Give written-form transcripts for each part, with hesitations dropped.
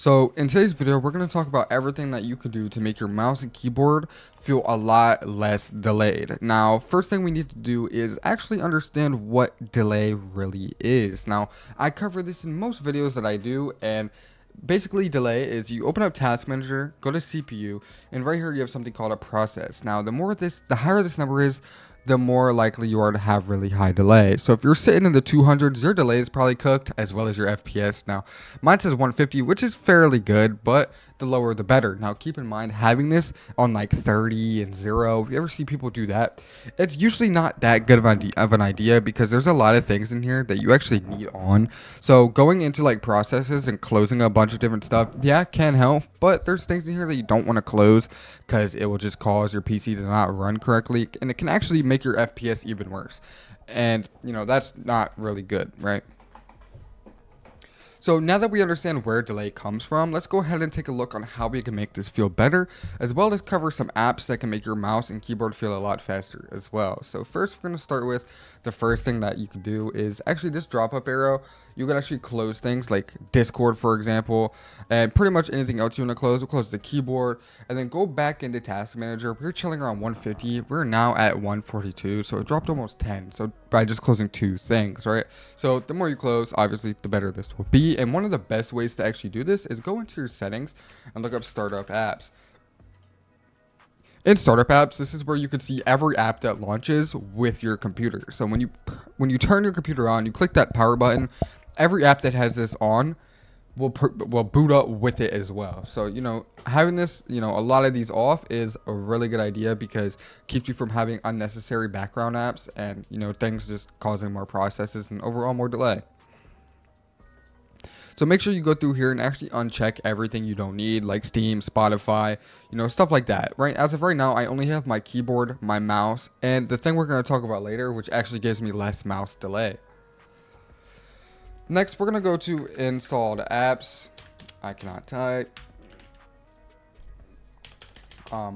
So in today's video, we're going to talk about everything that you could do to make your mouse and keyboard feel a lot less delayed. Now, first thing we need to do is actually understand what delay really is. Now, I cover this in most videos that I do, and basically delay is you open up Task Manager, go to CPU, and right here you have something called a process. Now, the higher this number is, the more likely you are to have really high delay. So if you're sitting in the 200s, your delay is probably cooked, as well as your FPS. Now, mine says 150, which is fairly good, but the lower the better. Now, keep in mind, having this on like 30 and 0, if you ever see people do that, it's usually not that good of an idea because there's a lot of things in here that you actually need on. So going into like processes and closing a bunch of different stuff, yeah, can help, but there's things in here that you don't want to close because it will just cause your PC to not run correctly, and it can actually make your FPS even worse. And, that's not really good, right? So now that we understand where delay comes from, let's go ahead and take a look on how we can make this feel better, as well as cover some apps that can make your mouse and keyboard feel a lot faster as well. So first, we're going to start with the first thing that you can do is actually this drop up arrow. You can actually close things like Discord, for example, and pretty much anything else you want to close. We'll close the keyboard and then go back into Task Manager. We're chilling around 150. We're now at 142, so it dropped almost 10. So by just closing two things, right? So the more you close, obviously, the better this will be. And one of the best ways to actually do this is go into your settings and look up startup apps. In startup apps, this is where you can see every app that launches with your computer. So when you turn your computer on, you click that power button. Every app that has this on will boot up with it as well. So having this, a lot of these off is a really good idea because it keeps you from having unnecessary background apps and things just causing more processes and overall more delay. So make sure you go through here and actually uncheck everything you don't need, like Steam, Spotify, stuff like that, right? As of right now, I only have my keyboard, my mouse, and the thing we're going to talk about later, which actually gives me less mouse delay. Next, we're going to go to installed apps. I cannot type. I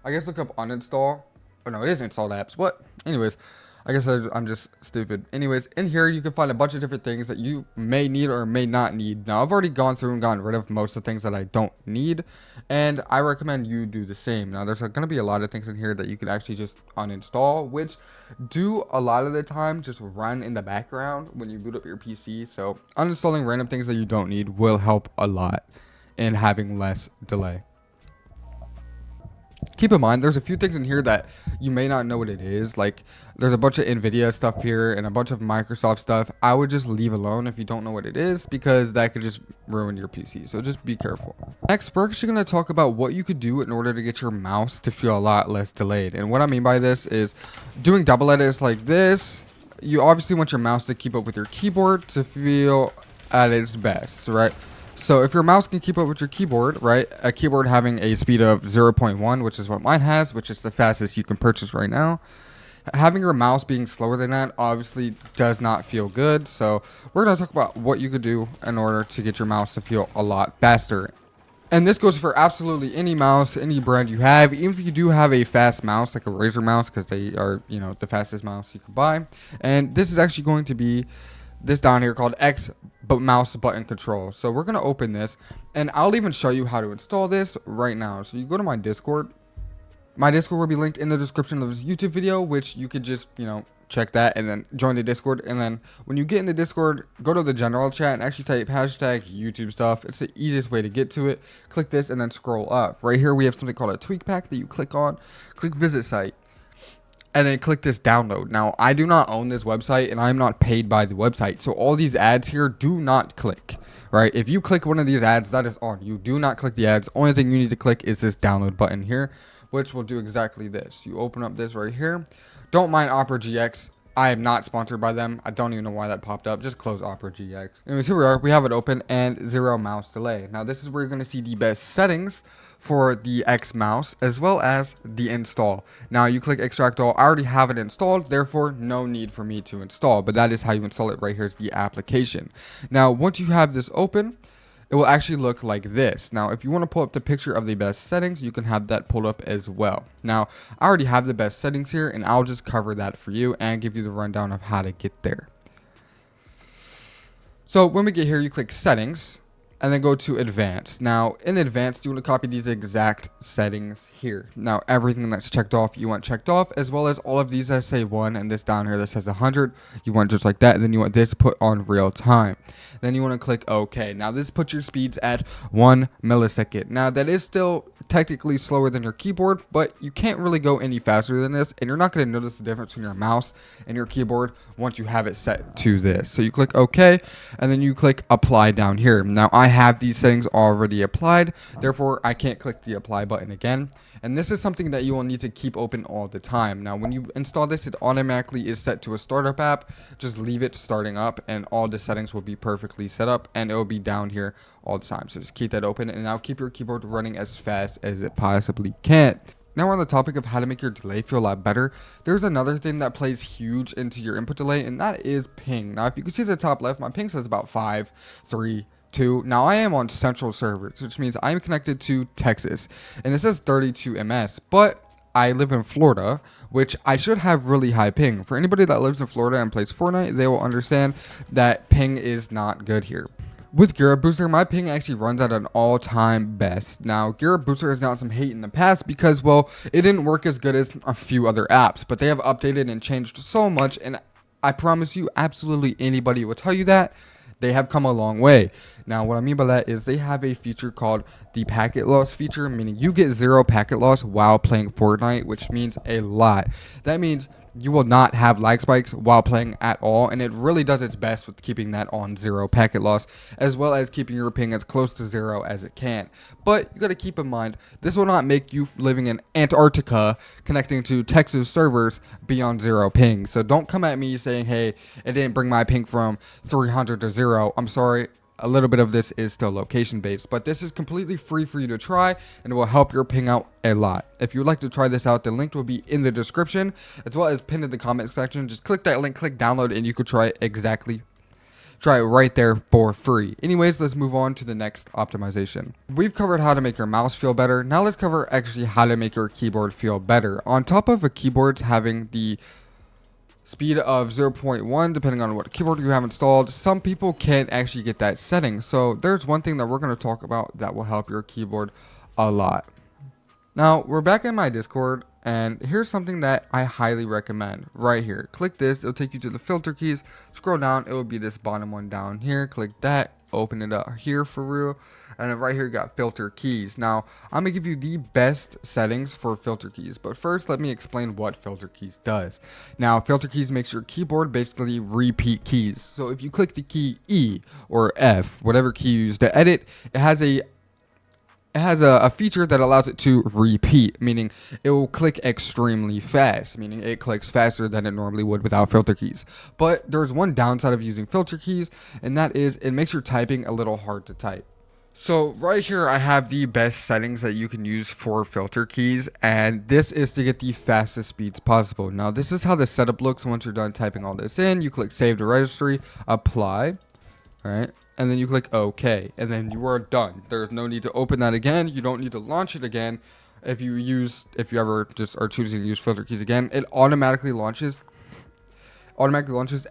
guess look up uninstall. Oh no, it is installed apps. What? Anyways, I guess I'm just stupid. Anyways, in here you can find a bunch of different things that you may need or may not need. Now, I've already gone through and gotten rid of most of the things that I don't need, and I recommend you do the same. Now, there's going to be a lot of things in here that you can actually just uninstall, which do a lot of the time just run in the background when you boot up your PC. So uninstalling random things that you don't need will help a lot in having less delay. Keep in mind, there's a few things in here that you may not know what it is. Like, there's a bunch of NVIDIA stuff here and a bunch of Microsoft stuff. I would just leave alone if you don't know what it is, because that could just ruin your PC. So just be careful. Next, we're actually going to talk about what you could do in order to get your mouse to feel a lot less delayed. And what I mean by this is doing double edits like this. You obviously want your mouse to keep up with your keyboard to feel at its best, right? So if your mouse can keep up with your keyboard, right, a keyboard having a speed of 0.1, which is what mine has, which is the fastest you can purchase right now, having your mouse being slower than that obviously does not feel good. So we're going to talk about what you could do in order to get your mouse to feel a lot faster. And this goes for absolutely any mouse, any brand you have, even if you do have a fast mouse, like a Razer mouse, because they are, the fastest mouse you can buy. And this is actually going to be this down here called X mouse button control. So we're going to open this, and I'll even show you how to install this right now. So you go to my Discord. My Discord will be linked in the description of this YouTube video, which you could just, check that and then join the Discord. And then when you get in the Discord, go to the general chat and actually type hashtag YouTube stuff. It's the easiest way to get to it. Click this and then scroll up. Right here we have something called a tweak pack that you click on. Click visit site. And then click this download. Now, I do not own this website, and I'm not paid by the website. So all these ads here, do not click, right? If you click one of these ads, that is on you. Do not click the ads. Only thing you need to click is this download button here, which will do exactly this. You open up this right here. Don't mind Opera GX. I am not sponsored by them. I don't even know why that popped up. Just close Opera GX. Anyways, here we are. We have it open and 0 mouse delay. Now, this is where you're going to see the best settings for the X mouse, as well as the install. Now you click extract all. I already have it installed, therefore no need for me to install, but that is how you install it. Right here is the application. Now once you have this open, it will actually look like this. Now if you want to pull up the picture of the best settings, you can have that pulled up as well. Now I already have the best settings here, and I'll just cover that for you and give you the rundown of how to get there. So when we get here, you click settings. and then go to advanced. Now in advanced, you want to copy these exact settings here. Now everything that's checked off, you want checked off, as well as all of these that say 1 and this down here that says 100, you want just like that. And then you want this put on real time. Then you want to click OK. Now this puts your speeds at 1 millisecond. Now that is still technically slower than your keyboard, but you can't really go any faster than this, and you're not going to notice the difference between your mouse and your keyboard once you have it set to this. So you click OK, and then you click apply down here. Now I have these settings already applied, therefore I can't click the apply button again. And this is something that you will need to keep open all the time. Now when you install this, it automatically is set to a startup app. Just leave it starting up and all the settings will be perfectly set up, and it will be down here all the time. So just keep that open, and now keep your keyboard running as fast as it possibly can. Now we're on the topic of how to make your delay feel a lot better. There's another thing that plays huge into your input delay, and that is ping. Now if you can see the top left, my ping says about 5, 3, 2. Now I am on central servers, which means I'm connected to Texas, and it says 32 ms, but I live in Florida, which I should have really high ping. For anybody that lives in Florida and plays Fortnite, they will understand that ping is not good here. With Gear Up Booster, my ping actually runs at an all-time best. Now, Gear Up Booster has gotten some hate in the past because, well, it didn't work as good as a few other apps, but they have updated and changed so much, and I promise you, absolutely anybody will tell you that they have come a long way. Now, what I mean by that is they have a feature called the packet loss feature, meaning you get 0 packet loss while playing Fortnite, which means a lot. That means you will not have lag spikes while playing at all, and it really does its best with keeping that on 0 packet loss, as well as keeping your ping as close to 0 as it can. But you got to keep in mind, this will not make you living in Antarctica connecting to Texas servers be on 0 ping. So don't come at me saying, hey, it didn't bring my ping from 300 to 0. I'm sorry. A little bit of this is still location based, but this is completely free for you to try, and it will help your ping out a lot. If you would like to try this out, the link will be in the description as well as pinned in the comment section. Just click that link, click download, and you could try it right there for free. Anyways, let's move on to the next optimization. We've covered how to make your mouse feel better. Now let's cover actually how to make your keyboard feel better. On top of a keyboard having the speed of 0.1 depending on what keyboard you have installed, some people can't actually get that setting. So there's one thing that we're going to talk about that will help your keyboard a lot. Now we're back in my Discord, and here's something that I highly recommend right here. Click this, it'll take you to the filter keys. Scroll down, it will be this bottom one down here. Click that, open it up here for real, and then right here you got filter keys. Now I'm gonna give you the best settings for filter keys, but first let me explain what filter keys does. Now filter keys makes your keyboard basically repeat keys. So if you click the key E or F, whatever key you use to edit, it has a feature that allows it to repeat, meaning it will click extremely fast, meaning it clicks faster than it normally would without filter keys. But there's one downside of using filter keys, and that is it makes your typing a little hard to type. So right here I have the best settings that you can use for filter keys, and this is to get the fastest speeds possible. Now this is how the setup looks once you're done typing all this in. You click save to registry, apply, all right, and then you click OK, and then you are done. There's no need to open that again. You don't need to launch it again. If you ever just are choosing to use filter keys again, it automatically launches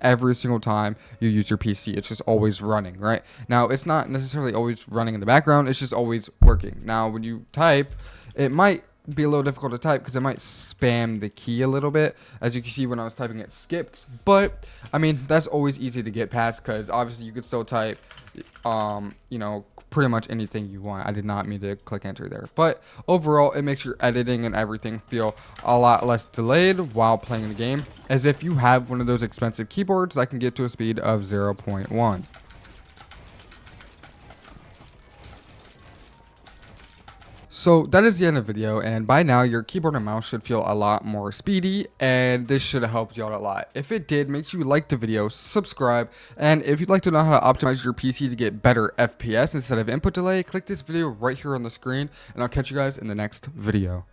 every single time you use your PC. It's just always running, right? Now, it's not necessarily always running in the background. It's just always working. Now, when you type, it might be a little difficult to type because it might spam the key a little bit. As you can see, when I was typing, it skipped. But, I mean, that's always easy to get past because obviously you could still type, you know, pretty much anything you want. I did not mean to click enter there, but overall it makes your editing and everything feel a lot less delayed while playing the game, as if you have one of those expensive keyboards that can get to a speed of 0.1. So that is the end of the video, and by now your keyboard and mouse should feel a lot more speedy, and this should have helped you out a lot. If it did, make sure you like the video, subscribe, and if you'd like to know how to optimize your PC to get better FPS instead of input delay, click this video right here on the screen, and I'll catch you guys in the next video.